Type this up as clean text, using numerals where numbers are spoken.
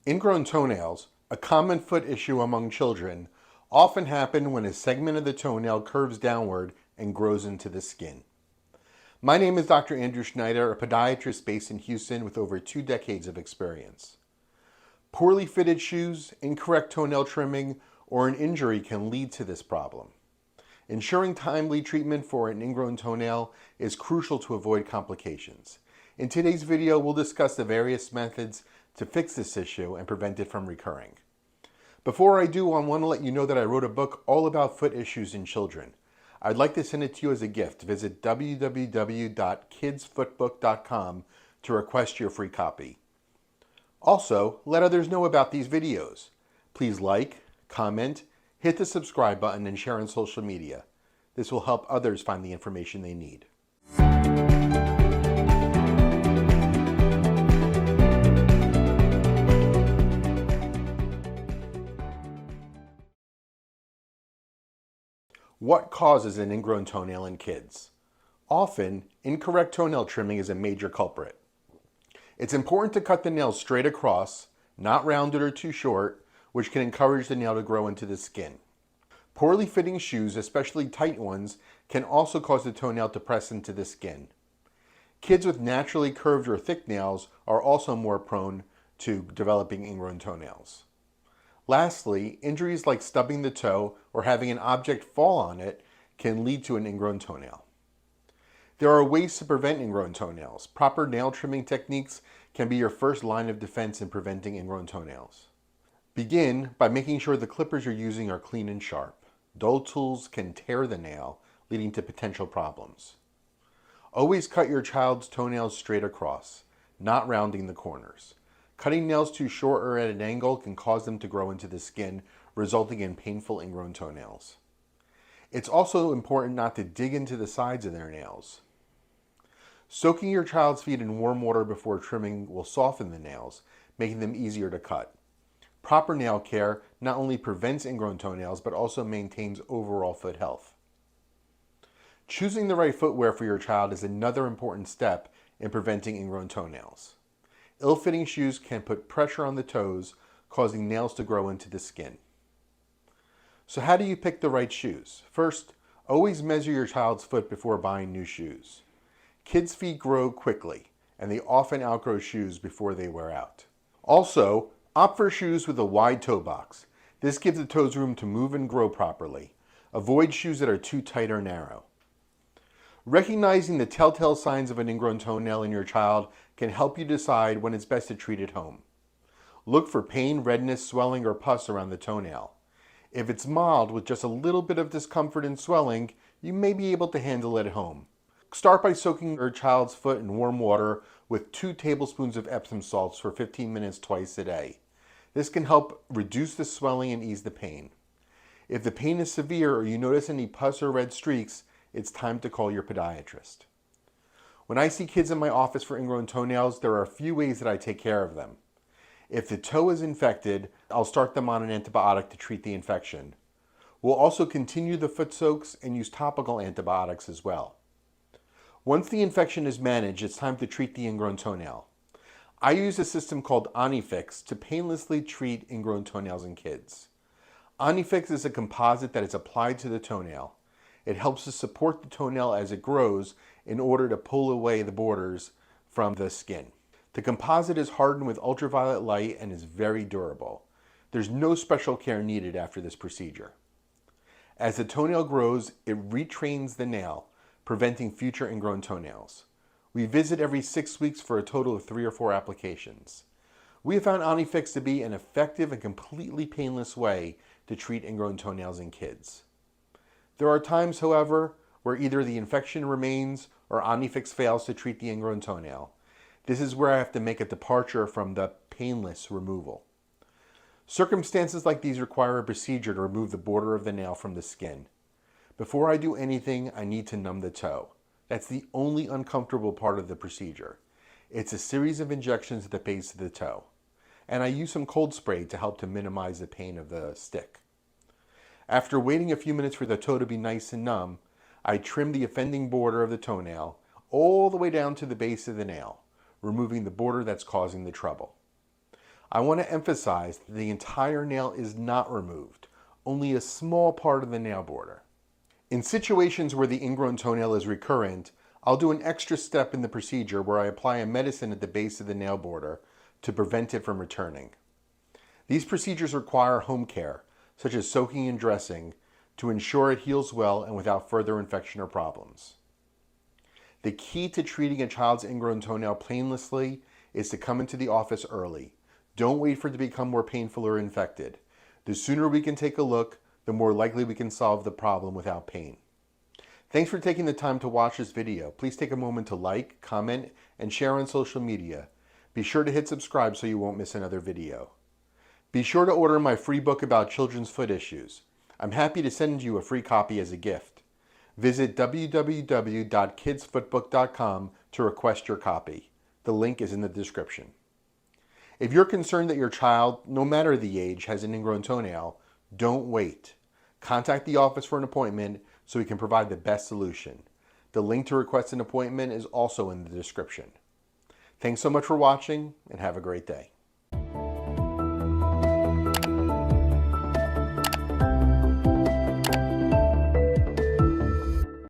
Ingrown toenails, a common foot issue among children, often happen when a segment of the toenail curves downward and grows into the skin. My name is Dr. Andrew Schneider, a podiatrist based in Houston with over 2 decades of experience. Poorly fitted shoes, incorrect toenail trimming, or an injury can lead to this problem. Ensuring timely treatment for an ingrown toenail is crucial to avoid complications. In today's video, we'll discuss the various methods to fix this issue and prevent it from recurring. Before I do, I want to let you know that I wrote a book all about foot issues in children. I'd like to send it to you as a gift. Visit www.kidsfootbook.com to request your free copy. Also, let others know about these videos. Please like, comment, hit the subscribe button, and share on social media. This will help others find the information they need. What causes an ingrown toenail in kids? Often, incorrect toenail trimming is a major culprit. It's important to cut the nails straight across, not rounded or too short, which can encourage the nail to grow into the skin. Poorly fitting shoes, especially tight ones, can also cause the toenail to press into the skin. Kids with naturally curved or thick nails are also more prone to developing ingrown toenails. Lastly, injuries like stubbing the toe or having an object fall on it can lead to an ingrown toenail. There are ways to prevent ingrown toenails. Proper nail trimming techniques can be your first line of defense in preventing ingrown toenails. Begin by making sure the clippers you're using are clean and sharp. Dull tools can tear the nail, leading to potential problems. Always cut your child's toenails straight across, not rounding the corners. Cutting nails too short or at an angle can cause them to grow into the skin, resulting in painful ingrown toenails. It's also important not to dig into the sides of their nails. Soaking your child's feet in warm water before trimming will soften the nails, making them easier to cut. Proper nail care not only prevents ingrown toenails, but also maintains overall foot health. Choosing the right footwear for your child is another important step in preventing ingrown toenails. Ill-fitting shoes can put pressure on the toes, causing nails to grow into the skin. So how do you pick the right shoes? First, always measure your child's foot before buying new shoes. Kids' feet grow quickly, and they often outgrow shoes before they wear out. Also, opt for shoes with a wide toe box. This gives the toes room to move and grow properly. Avoid shoes that are too tight or narrow. Recognizing the telltale signs of an ingrown toenail in your child can help you decide when it's best to treat at home. Look for pain, redness, swelling, or pus around the toenail. If it's mild with just a little bit of discomfort and swelling, you may be able to handle it at home. Start by soaking your child's foot in warm water with 2 tablespoons of epsom salts for 15 minutes twice a day. This can help reduce the swelling and ease the pain. If the pain is severe or you notice any pus or red streaks, it's time to call your podiatrist. When I see kids in my office for ingrown toenails, there are a few ways that I take care of them. If the toe is infected, I'll start them on an antibiotic to treat the infection. We'll also continue the foot soaks and use topical antibiotics as well. Once the infection is managed, it's time to treat the ingrown toenail. I use a system called Onyfix to painlessly treat ingrown toenails in kids. Onyfix is a composite that is applied to the toenail. It helps to support the toenail as it grows in order to pull away the borders from the skin. The composite is hardened with ultraviolet light and is very durable. There's no special care needed after this procedure. As the toenail grows, it retrains the nail, preventing future ingrown toenails. We visit every 6 weeks for a total of 3 or 4 applications. We have found Onyfix to be an effective and completely painless way to treat ingrown toenails in kids. There are times, however, where either the infection remains or Onyfix fails to treat the ingrown toenail. This is where I have to make a departure from the painless removal. Circumstances like these require a procedure to remove the border of the nail from the skin. Before I do anything, I need to numb the toe. That's the only uncomfortable part of the procedure. It's a series of injections at the base of the toe. And I use some cold spray to help to minimize the pain of the stick. After waiting a few minutes for the toe to be nice and numb, I trim the offending border of the toenail all the way down to the base of the nail, removing the border that's causing the trouble. I want to emphasize that the entire nail is not removed, only a small part of the nail border. In situations where the ingrown toenail is recurrent, I'll do an extra step in the procedure where I apply a medicine at the base of the nail border to prevent it from returning. These procedures require home care, such as soaking and dressing, to ensure it heals well and without further infection or problems. The key to treating a child's ingrown toenail painlessly is to come into the office early. Don't wait for it to become more painful or infected. The sooner we can take a look, the more likely we can solve the problem without pain. Thanks for taking the time to watch this video. Please take a moment to like, comment, and share on social media. Be sure to hit subscribe so you won't miss another video. Be sure to order my free book about children's foot issues. I'm happy to send you a free copy as a gift. Visit www.kidsfootbook.com to request your copy. The link is in the description. If you're concerned that your child, no matter the age, has an ingrown toenail, don't wait. Contact the office for an appointment so we can provide the best solution. The link to request an appointment is also in the description. Thanks so much for watching and have a great day.